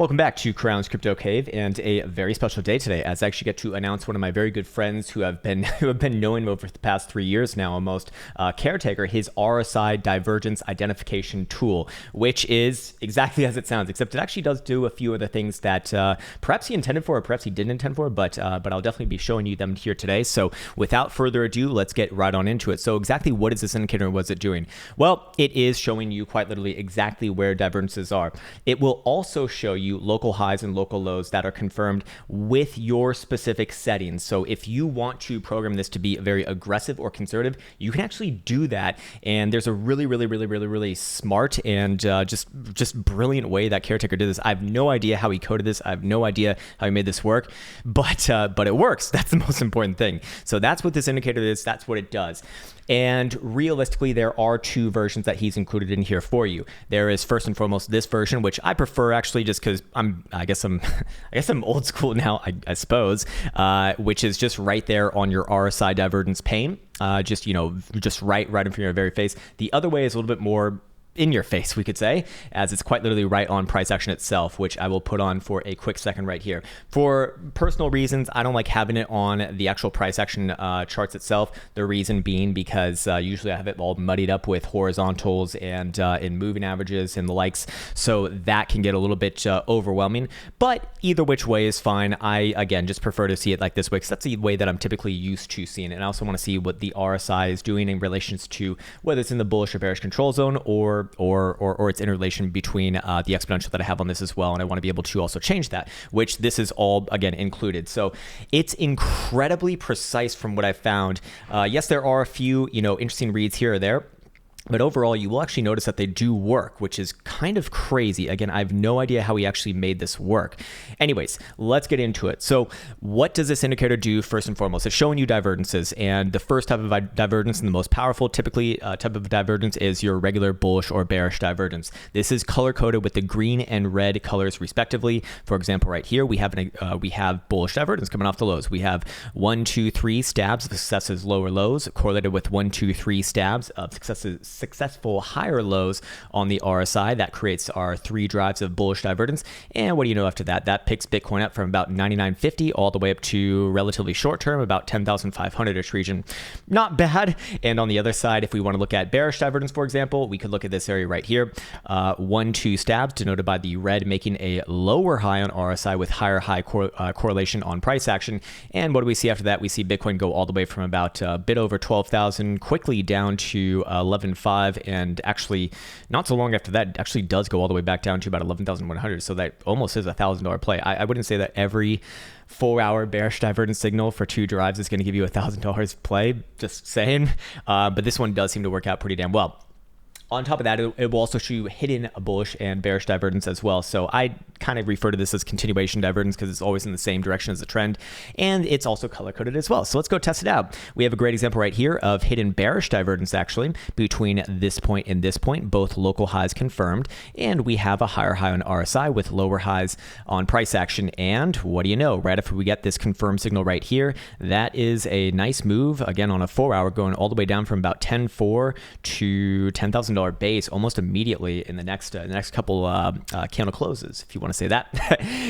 Welcome back to Crown's Crypto Cave, and a very special day today, as I actually get to announce one of my very good friends who have been knowing him over the past 3 years now almost, CareTaker, his RSI Divergence identification tool, which is exactly as it sounds, except it actually does do a few other things that perhaps he intended for or perhaps he didn't intend for, but I'll definitely be showing you them here today. So without further ado, let's get right on into it. So exactly what is this indicator and what is it doing? Well, it is showing you quite literally exactly where divergences are. It will also show you local highs and local lows that are confirmed with your specific settings. So if you want to program this to be very aggressive or conservative, you can actually do that. And there's a really smart and just brilliant way that CareTaker did this. I have no idea how he coded this. I have no idea how he made this work, but it works. That's the most important thing. So that's what this indicator is. That's what it does. And realistically, there are two versions that he's included in here for you. There is first and foremost this version, which I prefer actually, just because I guess I'm old school now, I suppose, which is just right there on your RSI divergence pane, just right in front of your very face. The other way is a little bit more in your face, we could say, as it's quite literally right on price action itself, which I will put on for a quick second right here. For personal reasons, I don't like having it on the actual price action charts itself. The reason being because usually I have it all muddied up with horizontals and in moving averages and the likes, so that can get a little bit overwhelming. But either which way is fine. I, again, just prefer to see it like this way because that's the way that I'm typically used to seeing it. And I also want to see what the RSI is doing in relations to whether it's in the bullish or bearish control zone or its interrelation between the exponential that I have on this as well. And I want to be able to also change that, which this is all, again, included. So it's incredibly precise from what I found. Yes, there are a few, interesting reads here or there, but overall, you will actually notice that they do work, which is kind of crazy. Again, I have no idea how he actually made this work. Anyways, let's get into it. So what does this indicator do first and foremost? It's showing you divergences. And the first type of divergence and the most powerful type of divergence is your regular bullish or bearish divergence. This is color-coded with the green and red colors respectively. For example, right here, we have bullish divergence coming off the lows. We have 1, 2, 3 stabs of successive lower lows correlated with 1, 2, 3 stabs of successful higher lows on the RSI. That creates our 3 drives of bullish divergence. And what do you know after that? That picks Bitcoin up from about 99.50 all the way up to relatively short term, about 10,500-ish region. Not bad. And on the other side, if we want to look at bearish divergence, for example, we could look at this area right here. 1, 2 stabs denoted by the red making a lower high on RSI with higher high correlation on price action. And what do we see after that? We see Bitcoin go all the way from about a bit over 12,000 quickly down to 11.5, and actually not so long after that it actually does go all the way back down to about 11,100. So that almost is $1,000 play. I wouldn't say that every 4-hour bearish divergence signal for 2 drives is going to give you $1,000 play, just saying, but this one does seem to work out pretty damn well. On top of that, it will also show you hidden bullish and bearish divergence as well. So I kind of refer to this as continuation divergence because it's always in the same direction as the trend. And it's also color-coded as well. So let's go test it out. We have a great example right here of hidden bearish divergence actually between this point and this point, both local highs confirmed. And we have a higher high on RSI with lower highs on price action. And what do you know? Right after we get this confirmed signal right here, that is a nice move, again, on a 4-hour going all the way down from about 10.4 to $10,000 base almost immediately in the next couple candle closes, if you want to say that.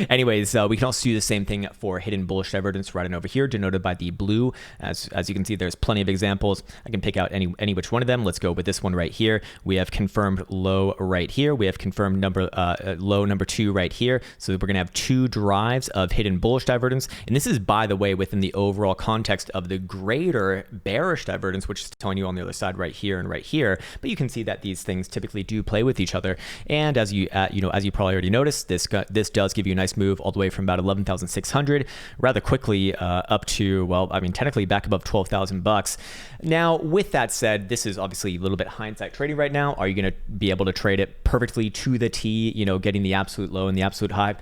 Anyways, we can also do the same thing for hidden bullish divergence right on over here, denoted by the blue. As you can see, there's plenty of examples. I can pick out any which one of them. Let's go with this one right here. We have confirmed low right here. We have confirmed low number 2 right here. So we're going to have 2 drives of hidden bullish divergence. And this is, by the way, within the overall context of the greater bearish divergence, which is telling you on the other side right here and right here. But you can see that these things typically do play with each other. And as you probably already noticed, this does give you a nice move all the way from about 11,600 rather quickly up to, well, I mean, technically back above 12,000 bucks. Now, with that said, this is obviously a little bit hindsight trading right now. Are you going to be able to trade it perfectly to the T, getting the absolute low and the absolute high?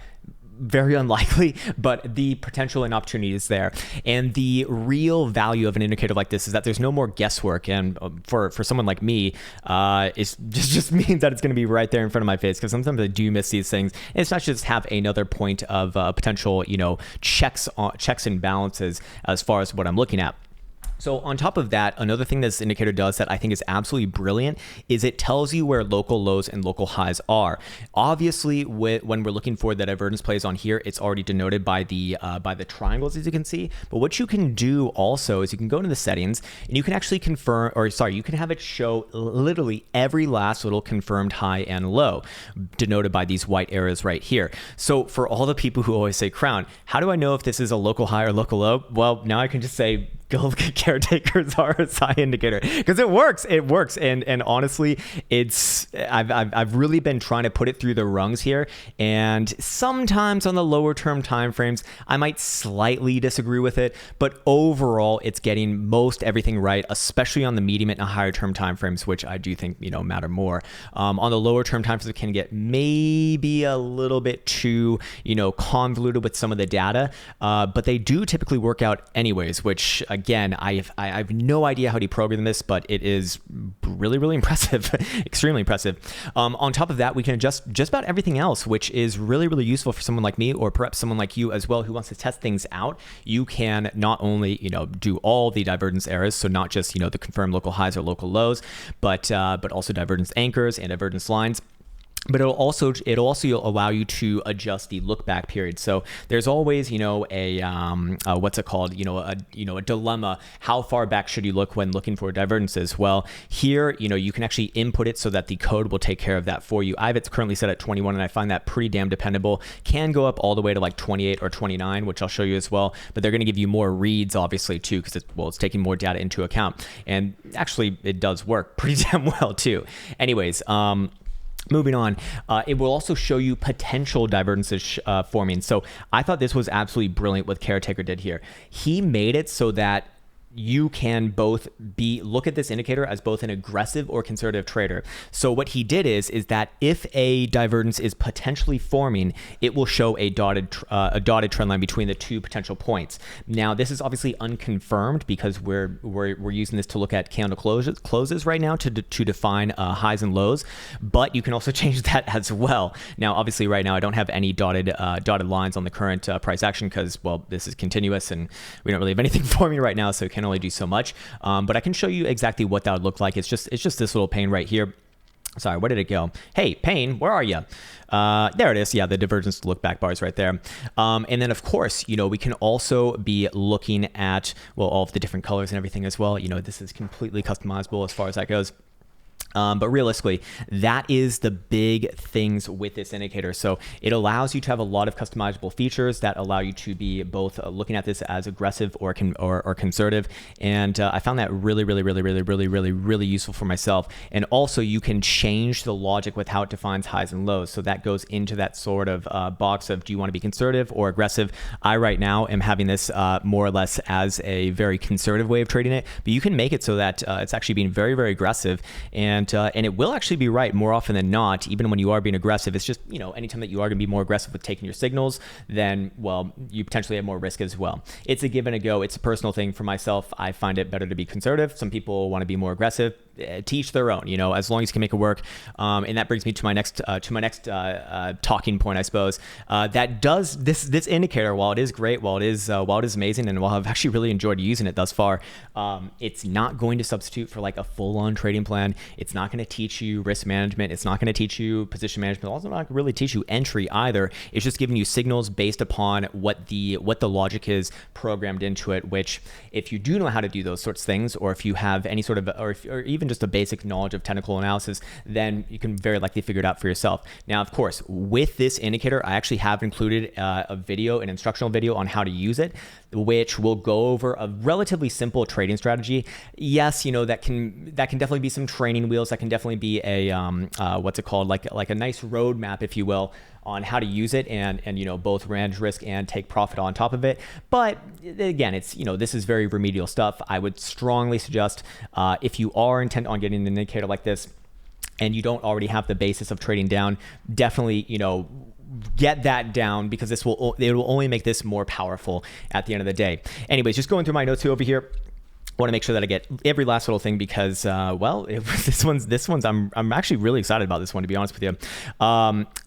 Very unlikely, but the potential and opportunity is there. And the real value of an indicator like this is that there's no more guesswork. And for someone like me, it just means that it's going to be right there in front of my face, because sometimes I do miss these things. And it's not just have another point of potential, checks and balances as far as what I'm looking at. So on top of that, another thing this indicator does that I think is absolutely brilliant is it tells you where local lows and local highs are. Obviously, when we're looking for the divergence plays on here, it's already denoted by the triangles, as you can see. But what you can do also is you can go into the settings and you can actually confirm, or sorry, you can have it show literally every last little confirmed high and low, denoted by these white arrows right here. So for all the people who always say Crown, how do I know if this is a local high or local low? Well, now I can just say, go look at CareTaker's RSI indicator, because it works. And honestly, I've really been trying to put it through the rungs here. And sometimes on the lower term timeframes, I might slightly disagree with it, but overall, it's getting most everything right, especially on the medium and higher term timeframes, which I do think matter more. On the lower term timeframes, it can get maybe a little bit too convoluted with some of the data, but they do typically work out anyways, which again, I have no idea how to program this, but it is really impressive, extremely impressive. On top of that, we can adjust just about everything else, which is really useful for someone like me, or perhaps someone like you as well, who wants to test things out. You can not only do all the divergence errors, so not just the confirmed local highs or local lows, but also divergence anchors and divergence lines. But it'll also allow you to adjust the look back period. So there's always a what's it called a dilemma. How far back should you look when looking for divergences? Well, here you can actually input it so that the code will take care of that for you. I have it currently set at 21, and I find that pretty damn dependable. Can go up all the way to like 28 or 29, which I'll show you as well. But they're going to give you more reads, obviously, too, because it's taking more data into account. And actually, it does work pretty damn well too. Anyways. Moving on, it will also show you potential divergences forming. So I thought this was absolutely brilliant what CareTaker did here. He made it so that you can both look at this indicator as both an aggressive or conservative trader. So what he did is that if a divergence is potentially forming, it will show a dotted trend line between the two potential points. Now, this is obviously unconfirmed because we're using this to look at candle closes right now to define highs and lows, but you can also change that as well. Now, obviously, right now I don't have any dotted lines on the current price action because, well, this is continuous and we don't really have anything forming right now, so we can only do so much. But I can show you exactly what that would look like. It's just this little pane right here. Sorry, where did it go? Hey, pane, where are you? There it is. Yeah, the divergence look back bars right there. And then, of course, we can also be looking at, well, all of the different colors and everything as well. This is completely customizable as far as that goes. But realistically, that is the big things with this indicator. So it allows you to have a lot of customizable features that allow you to be both looking at this as aggressive or conservative. And I found that really useful for myself. And also you can change the logic with how it defines highs and lows. So that goes into that sort of box of, do you want to be conservative or aggressive? I right now am having this more or less as a very conservative way of trading it, but you can make it so that it's actually being very aggressive. And it will actually be right more often than not, even when you are being aggressive. It's just, anytime that you are going to be more aggressive with taking your signals, then, well, you potentially have more risk as well. It's a give and a go. It's a personal thing for myself. I find it better to be conservative. Some people want to be more aggressive. Teach their own, as long as you can make it work. And that brings me to my next talking point, I suppose. That does this indicator, while it is great, while it is amazing, and while I've actually really enjoyed using it thus far, it's not going to substitute for like a full-on trading plan. It's not going to teach you risk management. It's not going to teach you position management. It's also not going to really teach you entry either. It's just giving you signals based upon what the logic is programmed into it. Which, if you do know how to do those sorts of things, or if you have any sort of, or even just a basic knowledge of technical analysis, then you can very likely figure it out for yourself. Now, of course, with this indicator, I actually have included an instructional video on how to use it, which will go over a relatively simple trading strategy. Yes, that can definitely be some training wheels. That can definitely be a what's it called, like a nice roadmap, if you will, on how to use it and both manage risk and take profit on top of it. But again, it's this is very remedial stuff. I would strongly suggest if you are intent on getting an indicator like this and you don't already have the basis of trading down, definitely get that down, because it will only make this more powerful at the end of the day. Anyways, just going through my notes over here. want to make sure that I get every last little thing because, well, this one's I'm actually really excited about this one, to be honest with you.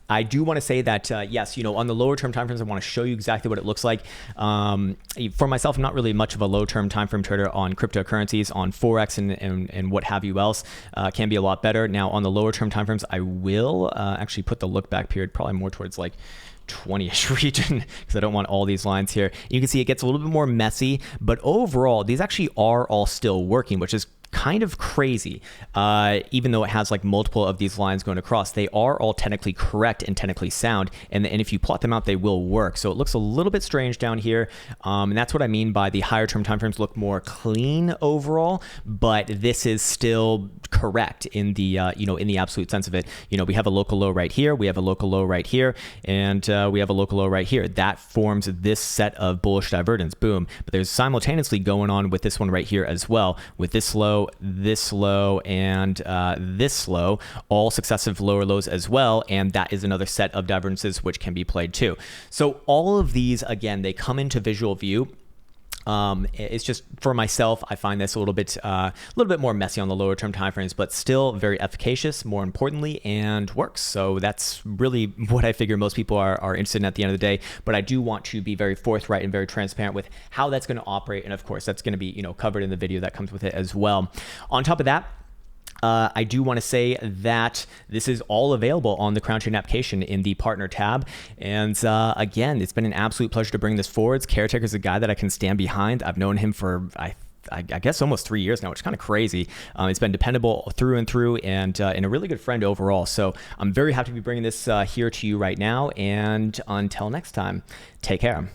I do want to say that, yes, on the lower term timeframes, I want to show you exactly what it looks like. For myself, I'm not really much of a low term timeframe trader on cryptocurrencies, on Forex and what have you else. Can be a lot better. Now, on the lower term timeframes, I will actually put the look back period probably more towards like 20-ish region because I don't want all these lines here. You can see it gets a little bit more messy, but overall, these actually are all still working, which is kind of crazy. Even though it has like multiple of these lines going across, they are all technically correct and technically sound. And if you plot them out, they will work. So it looks a little bit strange down here. And that's what I mean by the higher term timeframes look more clean overall, but this is still correct in the, in the absolute sense of it. We have a local low right here. We have a local low right here. And we have a local low right here. That forms this set of bullish divergence. Boom. But there's simultaneously going on with this one right here as well, with this low, and this low, all successive lower lows as well, and that is another set of divergences which can be played too. So all of these, again, they come into visual view. It's just for myself, I find this a little bit more messy on the lower term timeframes, but still very efficacious, more importantly, and works. So that's really what I figure most people are interested in at the end of the day. But I do want to be very forthright and very transparent with how that's going to operate, and of course, that's going to be covered in the video that comes with it as well. On top of that, I do want to say that this is all available on the CrownChain application in the partner tab. And again, it's been an absolute pleasure to bring this forward. CareTaker is a guy that I can stand behind. I've known him for, I guess, almost 3 years now, which is kind of crazy. It's been dependable through and through, and a really good friend overall. So I'm very happy to be bringing this here to you right now. And until next time, take care.